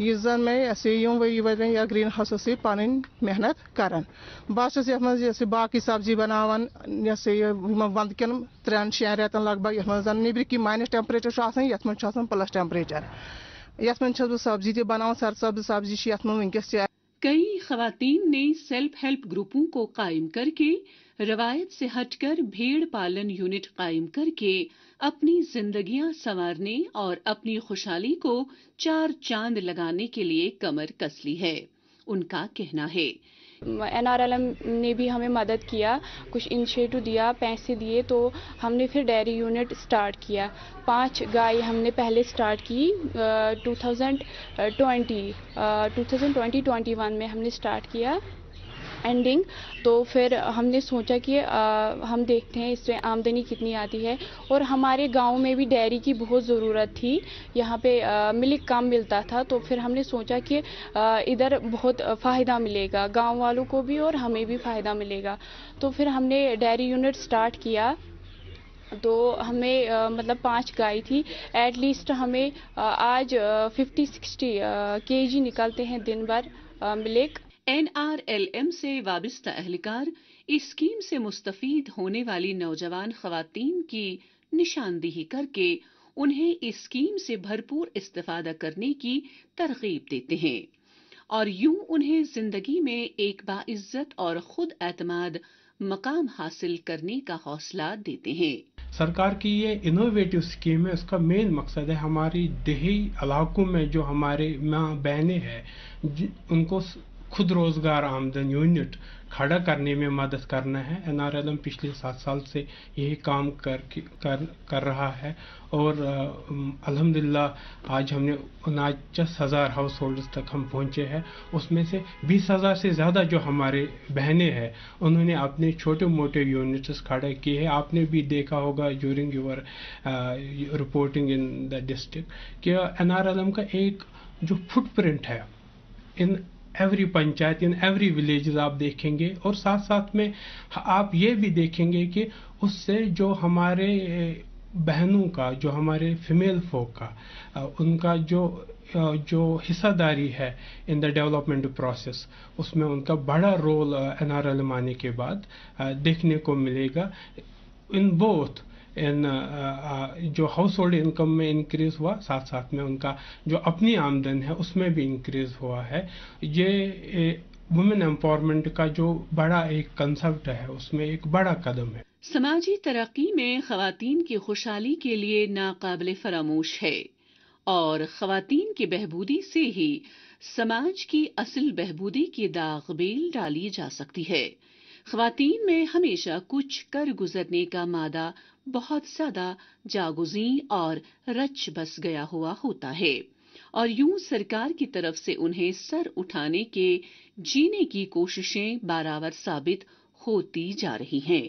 یہ زن میں ایسے یا گرین ہاؤس سے پن محنت کران بہت جیسے باقی سبزی بناوان جیسے ونٛدٕ کٮ۪ن 3-4 رٮ۪تن لگ بھگ یتھ زن نیبرٕ مائنس ٹیمپریچر آسان یتھ من پلس ٹیمپریچر یتھ من بہٕ سبزی تہِ بناوان سرسبز سبزی یتھ من ونکس کئی خواتین نے سیلف ہیلپ گروپوں کو قائم کر کے روایت سے ہٹ کر بھیڑ پالن یونٹ قائم کر کے اپنی زندگیاں سنوارنے اور اپنی خوشحالی کو 4 چاند لگانے کے لیے کمر کس لی ہے. ان کا کہنا ہے NRLM نے بھی ہمیں مدد کیا, کچھ انیشیٹو دیا, پیسے دیے, تو ہم نے پھر ڈیری یونٹ سٹارٹ کیا. 5 گائے ہم نے پہلے سٹارٹ کی 2020-21 میں ہم نے سٹارٹ کیا اینڈنگ. تو پھر ہم نے سوچا کہ ہم دیکھتے ہیں اس سے آمدنی کتنی آتی ہے, اور ہمارے گاؤں میں بھی ڈیری کی بہت ضرورت تھی, یہاں پہ ملک کم ملتا تھا. تو پھر ہم نے سوچا کہ ادھر بہت فائدہ ملے گا, گاؤں والوں کو بھی اور ہمیں بھی فائدہ ملے گا. تو پھر ہم نے ڈیری یونٹ سٹارٹ کیا. تو ہمیں مطلب 5 گائے تھی, ایٹ لیسٹ ہمیں آج 50-60 kg نکلتے ہیں دن بھر ملک. NRLM سے وابستہ اہلکار اس اسکیم سے مستفید ہونے والی نوجوان خواتین کی نشاندہی کر کے انہیں اس اسکیم سے بھرپور استفادہ کرنے کی ترغیب دیتے ہیں اور یوں انہیں زندگی میں ایک باعزت اور خود اعتماد مقام حاصل کرنے کا حوصلہ دیتے ہیں. سرکار کی یہ انوویٹو اسکیم ہے, اس کا مین مقصد ہے ہماری دیہی علاقوں میں جو ہمارے ماں بہنیں ہیں ان کو خود روزگار آمدن یونٹ کھڑا کرنے میں مدد کرنا ہے. NRLM پچھلے 7 سال سے یہی کام کر رہا ہے, اور الحمدللہ آج ہم نے 49,000 ہاؤس ہولڈز تک ہم پہنچے ہیں. اس میں سے 20,000 سے زیادہ جو ہمارے بہنیں ہیں انہوں نے اپنے چھوٹے موٹے یونٹس کھڑے کیے ہیں. آپ نے بھی دیکھا ہوگا during your reporting in the district کہ NRLM کا ایک جو فٹ پرنٹ ہے in every panchayat, in every villages آپ دیکھیں گے, اور ساتھ ساتھ میں آپ یہ بھی دیکھیں گے کہ اس سے جو ہمارے بہنوں کا, جو ہمارے فیمیل فوک کا, ان کا جو حصہ داری ہے ان دا ڈیولپمنٹ پروسیس, اس میں ان کا بڑا رول NRLM آنے کے بعد دیکھنے کو ملے گا. ان بوتھ جو ہاؤس ہولڈ انکم میں انکریز ہوا, ساتھ ساتھ میں ان کا جو اپنی آمدن ہے اس میں بھی انکریز ہوا ہے. یہ وومن امپاورمنٹ کا جو بڑا ایک کنسپٹ ہے اس میں ایک بڑا قدم ہے. سماجی ترقی میں خواتین کی خوشحالی کے لیے ناقابل فراموش ہے, اور خواتین کی بہبودی سے ہی سماج کی اصل بہبودی کی داغ بیل ڈالی جا سکتی ہے. خواتین میں ہمیشہ کچھ کر گزرنے کا مادہ بہت زیادہ جاگزیں اور رچ بس گیا ہوا ہوتا ہے, اور یوں سرکار کی طرف سے انہیں سر اٹھانے کے جینے کی کوششیں برابر ثابت ہوتی جا رہی ہیں.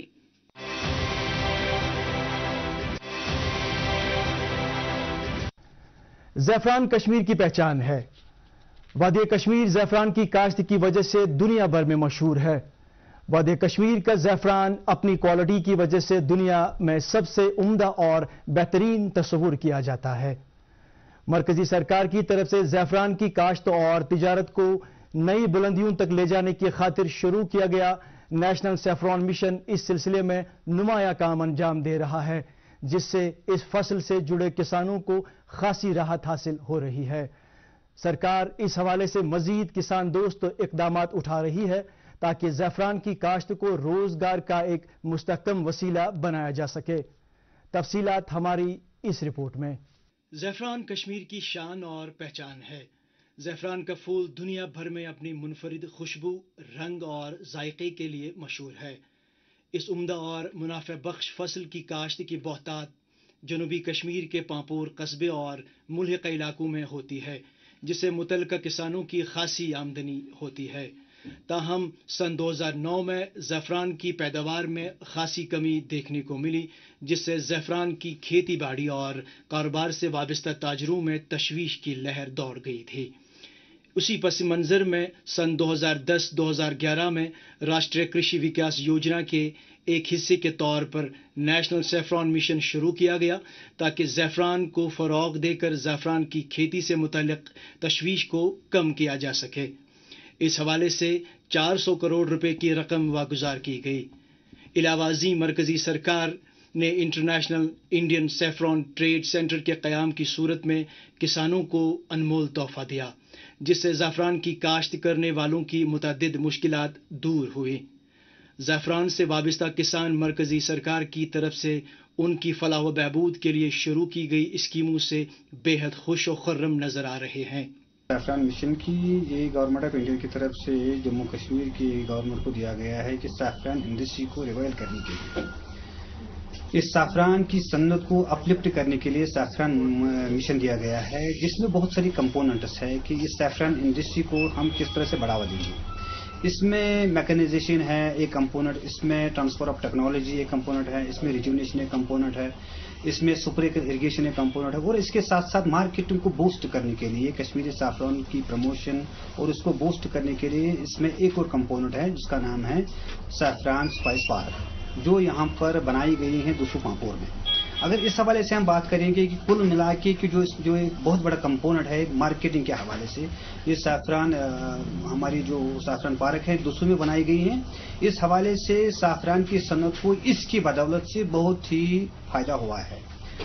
زعفران کشمیر کی پہچان ہے. وادی کشمیر زعفران کی کاشت کی وجہ سے دنیا بھر میں مشہور ہے. وادی کشمیر کا زعفران اپنی کوالٹی کی وجہ سے دنیا میں سب سے عمدہ اور بہترین تصور کیا جاتا ہے. مرکزی سرکار کی طرف سے زعفران کی کاشت اور تجارت کو نئی بلندیوں تک لے جانے کی خاطر شروع کیا گیا نیشنل سیفران مشن اس سلسلے میں نمایاں کام انجام دے رہا ہے, جس سے اس فصل سے جڑے کسانوں کو خاصی راحت حاصل ہو رہی ہے. سرکار اس حوالے سے مزید کسان دوست اقدامات اٹھا رہی ہے تاکہ زعفران کی کاشت کو روزگار کا ایک مستحکم وسیلہ بنایا جا سکے. تفصیلات ہماری اس رپورٹ میں. زعفران کشمیر کی شان اور پہچان ہے. زعفران کا پھول دنیا بھر میں اپنی منفرد خوشبو, رنگ اور ذائقے کے لیے مشہور ہے. اس عمدہ اور منافع بخش فصل کی کاشت کی بہتات جنوبی کشمیر کے پامپور قصبے اور ملحقہ علاقوں میں ہوتی ہے, جس سے متعلقہ کسانوں کی خاصی آمدنی ہوتی ہے. تاہم سن 2009 میں زعفران کی پیداوار میں خاصی کمی دیکھنے کو ملی, جس سے زعفران کی کھیتی باڑی اور کاروبار سے وابستہ تاجروں میں تشویش کی لہر دوڑ گئی تھی. اسی پس منظر میں سن 2010-2011 میں راشٹریہ کرشی وکاس یوجنا کے ایک حصے کے طور پر نیشنل سیفران مشن شروع کیا گیا تاکہ زعفران کو فروغ دے کر زعفران کی کھیتی سے متعلق تشویش کو کم کیا جا سکے۔ اس حوالے سے 400 کروڑ روپے کی رقم واگزار کی گئی۔ علاوہ ازیں مرکزی سرکار نے international Indian saffron trade centre کے قیام کی صورت میں کسانوں کو انمول تحفہ دیا، جس سے زعفران کی کاشت کرنے والوں کی متعدد مشکلات دور ہوئی۔ زعفران سے وابستہ کسان مرکزی سرکار کی طرف سے ان کی فلاح و بہبود کے لیے شروع کی گئی اسکیموں سے بے حد خوش و خرم نظر آ رہے ہیں۔ سیفران مشن کی یہ گورنمنٹ آف انڈیا کی طرف سے جموں کشمیر کی گورنمنٹ کو دیا گیا ہے کہ سیفران انڈسٹری کو ریوائل کرنے کے لیے، اس سیفران کی صنعت کو اپلفٹ کرنے کے لیے سیفران مشن دیا گیا ہے، جس میں بہت ساری کمپوننٹس ہے کہ اس سیفران انڈسٹری کو ہم کس طرح سے بڑھاوا دیں گے۔ اس میں میکنائزیشن ہے ایک کمپوننٹ، اس میں ٹرانسفر آف ٹیکنالوجی ایک کمپوننٹ ہے، اس میں ریجونیشن ایک کمپوننٹ ہے، اس میں سپر اریگیشن ایک کمپوننٹ ہے، اور اس کے ساتھ ساتھ مارکیٹنگ کو بوسٹ کرنے کے لیے کشمیری سیفران کی پروموشن اور اس کو بوسٹ کرنے کے لیے اس میں ایک اور کمپوننٹ ہے جس کا نام ہے سیفران اسپائس پارک، جو یہاں پر بنائی گئی ہیں دسو پامپور میں۔ اگر اس حوالے سے ہم بات کریں گے کہ کل ملا کے جو ایک بہت بڑا کمپوننٹ ہے مارکیٹنگ کے حوالے سے، یہ سیفران ہماری جو سیفران پارک ہے دسو میں بنائی گئی ہیں، اس حوالے سے سیفران کی صنعت کو اس کی بدولت سے بہت ہی فائدہ ہوا ہے۔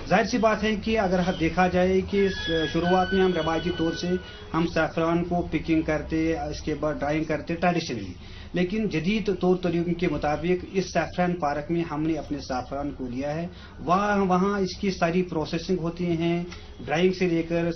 ظاہر سی بات ہے کہ اگر دیکھا جائے کہ شروعات میں ہم روایتی طور سے ہم سیفران کو پکنگ کرتے، اس کے بعد ڈرائنگ کرتے ٹریڈیشنلی، لیکن جدید طور طریقوں کے مطابق اس سیفران پارک میں ہم نے اپنے سیفران کو لیا ہے، وہاں اس کی ساری پروسیسنگ ہوتی ہیں، ڈرائنگ سے لے کر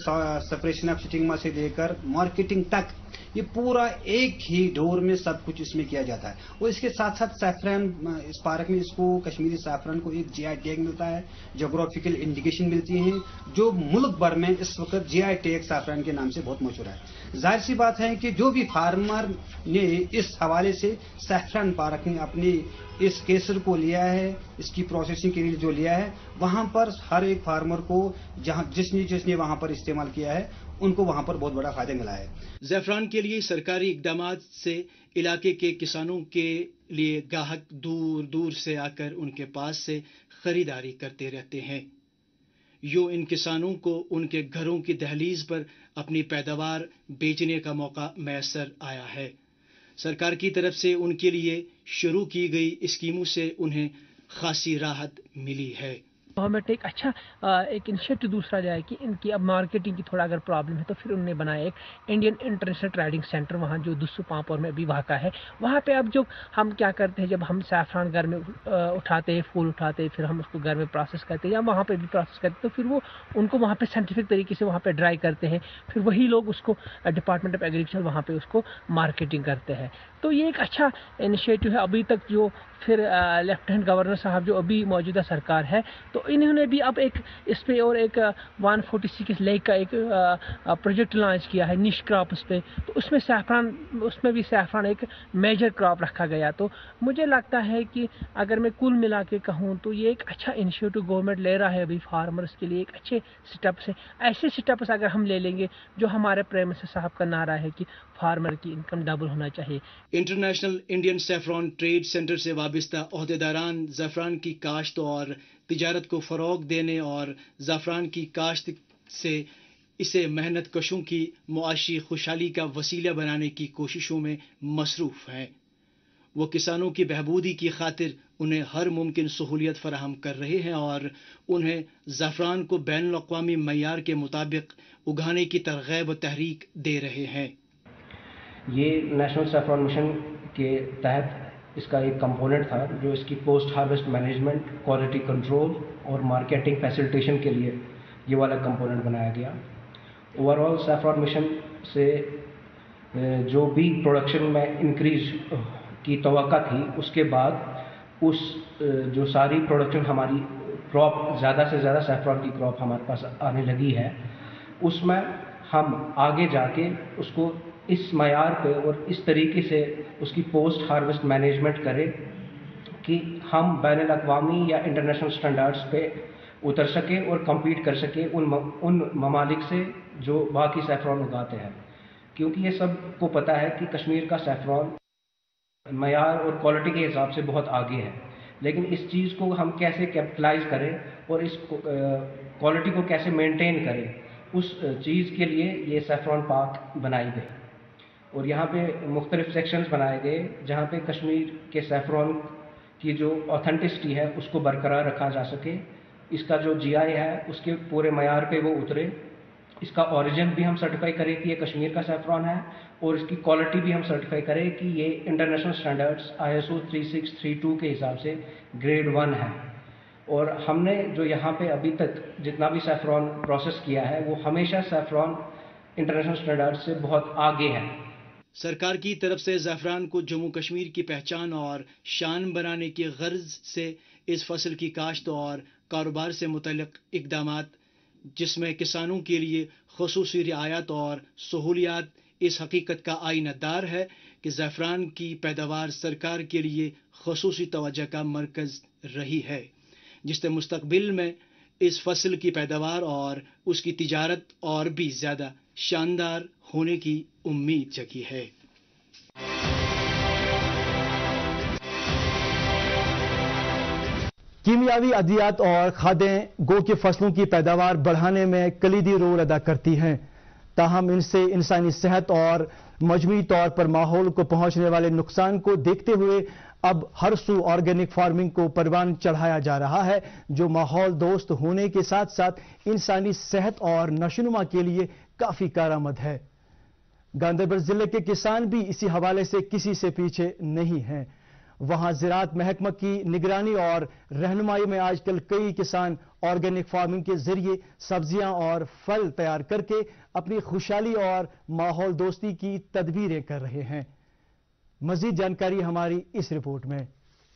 سپریشن آف سٹنگما سے لے کر مارکیٹنگ تک، یہ پورا ایک ہی ڈور میں سب کچھ اس میں کیا جاتا ہے۔ اور اس کے ساتھ ساتھ سیفران اس پارک میں اس کو کشمیری سیفران کو ایک جی آئی ٹیگ ملتا ہے، جغرافیکل انڈیکیشن ملتی ہیں، جو ملک بھر میں اس وقت جی آئی ٹیگ سیفران کے نام سے بہت مشہور ہے۔ ظاہر سی بات ہے کہ جو بھی فارمر نے اس حوالے سے سیفران پارک میں اپنی اس کیسر کو لیا ہے، اس کی پروسیسنگ کے لیے جو لیا ہے، وہاں پر ہر ایک فارمر کو جس نے وہاں پر استعمال کیا ہے ان کو وہاں پر بہت بڑا فائدہ ملا ہے۔ زعفران کے لیے سرکاری اقدامات سے علاقے کے کسانوں کے لیے گاہک دور دور سے آ کر ان کے پاس سے خریداری کرتے رہتے ہیں۔ یوں ان کسانوں کو ان کے گھروں کی دہلیز پر اپنی پیداوار بیچنے کا موقع میسر آیا ہے۔ سرکار کی طرف سے ان کے لیے شروع کی گئی اسکیموں سے انہیں خاصی راحت ملی ہے۔ گورنمنٹ نے ایک اچھا ایک انیشیٹو دوسرا لیا ہے کہ ان کی اب مارکیٹنگ کی تھوڑا اگر پرابلم ہے تو پھر انہوں نے بنایا ایک انڈین انٹرنیشنل ٹریڈنگ سینٹر، وہاں جو دسو پامپور میں بھی واقع ہے۔ وہاں پہ اب جو ہم کیا کرتے ہیں، جب ہم سیفران گھر میں اٹھاتے ہیں، پھول اٹھاتے ہیں، پھر ہم اس کو گھر میں پروسیس کرتے ہیں یا وہاں پہ بھی پروسیس کرتے ہیں، تو پھر وہ ان کو وہاں پہ سائنٹیفک طریقے سے وہاں پہ ڈرائی کرتے ہیں، پھر وہی لوگ اس کو ڈپارٹمنٹ آف ایگریکلچر وہاں پہ اس کو مارکیٹنگ کرتے ہیں۔ تو یہ ایک اچھا انیشیٹو ہے۔ ابھی تک جو پھر لیفٹیننٹ گورنر صاحب جو ابھی موجودہ سرکار ہے، تو انہوں نے بھی اب ایک اس پہ اور ایک 146 لیک کا ایک پروجیکٹ لانچ کیا ہے نش کراپس پہ، تو اس میں بھی سیفران ایک میجر کراپ رکھا گیا۔ تو مجھے لگتا ہے کہ اگر میں کل ملا کے کہوں تو یہ ایک اچھا انیشیٹو گورنمنٹ لے رہا ہے ابھی فارمرز کے لیے، ایک اچھے سٹیپس ہیں۔ ایسے سٹیپس اگر ہم لے لیں گے جو ہمارے پرائم منسٹر صاحب کا نعرہ ہے کہ فارمر کی انکم ڈبل ہونا چاہیے۔ International Indian saffron trade centre سے وابستہ عہدیداران زعفران کی کاشت اور تجارت کو فروغ دینے اور زعفران کی کاشت سے اسے محنت کشوں کی معاشی خوشحالی کا وسیلہ بنانے کی کوششوں میں مصروف ہیں۔ وہ کسانوں کی بہبودی کی خاطر انہیں ہر ممکن سہولیت فراہم کر رہے ہیں اور انہیں زعفران کو بین الاقوامی معیار کے مطابق اگانے کی ترغیب و تحریک دے رہے ہیں۔ یہ نیشنل سیفران مشن کے تحت اس کا ایک کمپوننٹ تھا جو اس کی post harvest management, quality control اور مارکیٹنگ فیسلٹیشن کے لیے یہ والا کمپوننٹ بنایا گیا۔ اوور آل سیفران مشن سے جو بھی پروڈکشن میں انکریز کی توقع تھی، اس کے بعد جو ساری پروڈکشن ہماری کراپ زیادہ سے زیادہ سیفران کی کراپ ہمارے پاس آنے لگی ہے، اس میں ہم آگے جا کے اس کو اس معیار پہ اور اس طریقے سے اس کی پوسٹ ہارویسٹ مینجمنٹ کریں کہ ہم بین الاقوامی یا انٹرنیشنل سٹینڈرڈز پہ اتر سکیں اور کمپیٹ کر سکیں ان ممالک سے جو باقی سیفران اگاتے ہیں، کیونکہ یہ سب کو پتہ ہے کہ کشمیر کا سیفران معیار اور کوالٹی کے حساب سے بہت آگے ہے۔ لیکن اس چیز کو ہم کیسے کیپٹلائز کریں اور اس کوالٹی کو کیسے مینٹین کریں، اس چیز کے لیے یہ سیفران پارک بنائی گئی. اور یہاں پہ مختلف سیکشنز بنائے گئے جہاں پہ کشمیر کے سیفران کی جو آتھینٹسٹی ہے اس کو برقرار رکھا جا سکے. اس کا جو GI ہے اس کے پورے معیار پہ وہ اترے. اس کا اوریجن بھی ہم سرٹیفائی کریں کہ یہ کشمیر کا سیفران ہے، اور اس کی کوالٹی بھی ہم سرٹیفائی کریں کہ یہ انٹرنیشنل سٹینڈرڈز ISO 3632 کے حساب سے گریڈ 1 ہے. اور ہم نے جو یہاں پہ ابھی تک جتنا بھی سیفران پروسیس کیا ہے وہ ہمیشہ سیفران انٹرنیشنل سٹینڈرڈ سے بہت آگے ہے. سرکار کی طرف سے زعفران کو جموں کشمیر کی پہچان اور شان بنانے کی غرض سے اس فصل کی کاشت اور کاروبار سے متعلق اقدامات، جس میں کسانوں کے لیے خصوصی رعایت اور سہولیات، اس حقیقت کا آئینہ دار ہے کہ زعفران کی پیداوار سرکار کے لیے خصوصی توجہ کا مرکز رہی ہے، جس سے مستقبل میں اس فصل کی پیداوار اور اس کی تجارت اور بھی زیادہ شاندار ہونے کی امید جگی ہے. کیمیاوی ادویات اور کھادیں گو کی فصلوں کی پیداوار بڑھانے میں کلیدی رول ادا کرتی ہیں، تاہم ان سے انسانی صحت اور مجموعی طور پر ماحول کو پہنچنے والے نقصان کو دیکھتے ہوئے اب ہر سو آرگینک فارمنگ کو پروان چڑھایا جا رہا ہے، جو ماحول دوست ہونے کے ساتھ ساتھ انسانی صحت اور نشوونما کے لیے کافی کارآمد ہے. گاندربل ضلع کے کسان بھی اسی حوالے سے کسی سے پیچھے نہیں ہیں. وہاں زراعت محکمہ کی نگرانی اور رہنمائی میں آج کل کئی کسان آرگینک فارمنگ کے ذریعے سبزیاں اور پھل تیار کر کے اپنی خوشحالی اور ماحول دوستی کی تدبیریں کر رہے ہیں. مزید جانکاری ہماری اس رپورٹ میں.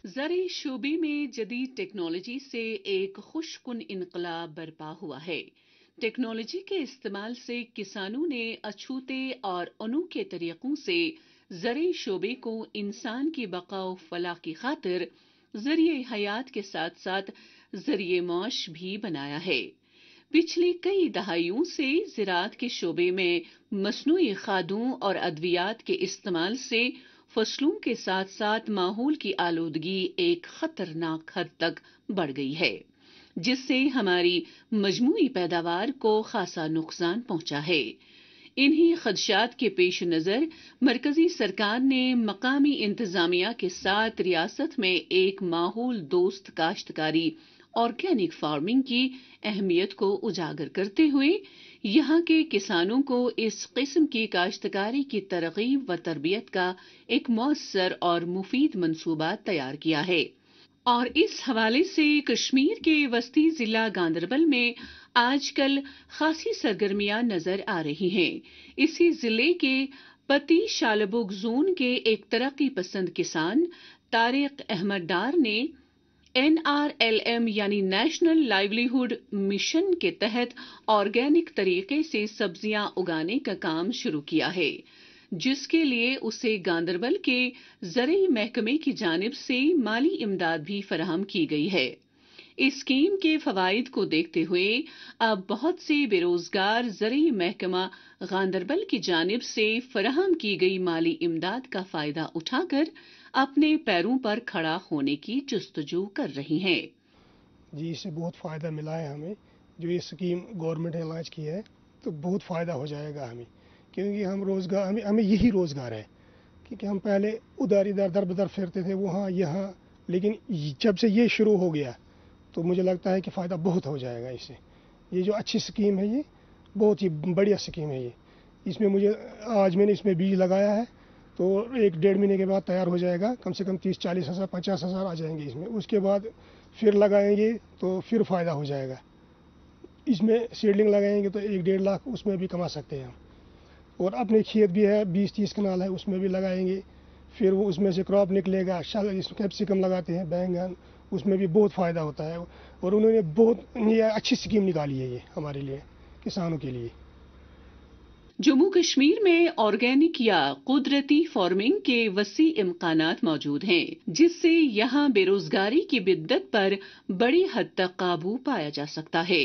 زرعی شعبے میں جدید ٹیکنالوجی سے ایک خوش کن انقلاب برپا ہوا ہے. ٹیکنالوجی کے استعمال سے کسانوں نے اچھوتے اور انوکھے طریقوں سے زرعی شعبے کو انسان کی بقا و فلاح کی خاطر ذریعہ حیات کے ساتھ ساتھ ذریعہ معاش بھی بنایا ہے. پچھلی کئی دہائیوں سے زراعت کے شعبے میں مصنوعی کھادوں اور ادویات کے استعمال سے فصلوں کے ساتھ ساتھ ماحول کی آلودگی ایک خطرناک حد تک بڑھ گئی ہے، جس سے ہماری مجموعی پیداوار کو خاصا نقصان پہنچا ہے. انہی خدشات کے پیش نظر مرکزی سرکار نے مقامی انتظامیہ کے ساتھ ریاست میں ایک ماحول دوست کاشتکاری آرگینک فارمنگ کی اہمیت کو اجاگر کرتے ہوئے یہاں کے کسانوں کو اس قسم کی کاشتکاری کی ترغیب و تربیت کا ایک مؤثر اور مفید منصوبہ تیار کیا ہے. اور اس حوالے سے کشمیر کے وسطی ضلع گاندربل میں آج کل خاصی سرگرمیاں نظر آ رہی ہیں. اسی ضلع کے پتی شالبوگ زون کے ایک ترقی پسند کسان طارق احمد ڈار نے NRLM یعنی نیشنل لائیولی ہوڈ مشن کے تحت آرگینک طریقے سے سبزیاں اگانے کا کام شروع کیا ہے، جس کے لیے اسے گاندربل کے زرعی محکمے کی جانب سے مالی امداد بھی فراہم کی گئی ہے. اس اسکیم کے فوائد کو دیکھتے ہوئے اب بہت سے بے روزگار زرعی محکمہ گاندربل کی جانب سے فراہم کی گئی مالی امداد کا فائدہ اٹھا کر اپنے پیروں پر کھڑا ہونے کی جستجو کر رہی ہیں. جی اس سے بہت فائدہ ملا ہے ہمیں، جو یہ اسکیم گورنمنٹ نے لانچ کی ہے تو بہت فائدہ ہو جائے گا ہمیں، کیونکہ ہم روزگار ہمیں یہی روزگار ہے، کیونکہ ہم پہلے ادھر در بدر پھرتے تھے وہاں یہاں، لیکن جب سے یہ شروع ہو گیا تو مجھے لگتا ہے کہ فائدہ بہت ہو جائے گا اس سے. یہ جو اچھی اسکیم ہے، یہ بہت ہی بڑھیا اسکیم ہے. اس میں آج میں نے اس میں بیج لگایا ہے تو 1-1.5 مہینے کے بعد تیار ہو جائے گا، کم سے کم 30-40 ہزار 50 ہزار آ جائیں گے اس میں. اس کے بعد پھر لگائیں گے تو پھر فائدہ ہو جائے گا. اس میں سیڈلنگ لگائیں گے تو 1-1.5 لاکھ اس میں بھی کما سکتے ہیں ہم. اور اپنے کھیت بھی ہے 20-30 کنال ہے، اس میں بھی لگائیں گے، پھر وہ اس میں سے کراپ نکلے گا. کیپسیکم لگاتے ہیں، بینگن، اس میں بھی بہت فائدہ ہوتا ہے. اور انہوں نے بہت اچھی اسکیم نکالی ہے یہ ہمارے لیے کسانوں کے لیے. جموں کشمیر میں آرگینک یا قدرتی فارمنگ کے وسیع امکانات موجود ہیں، جس سے یہاں بے روزگاری کی بدت پر بڑی حد تک قابو پایا جا سکتا ہے.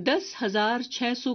10,600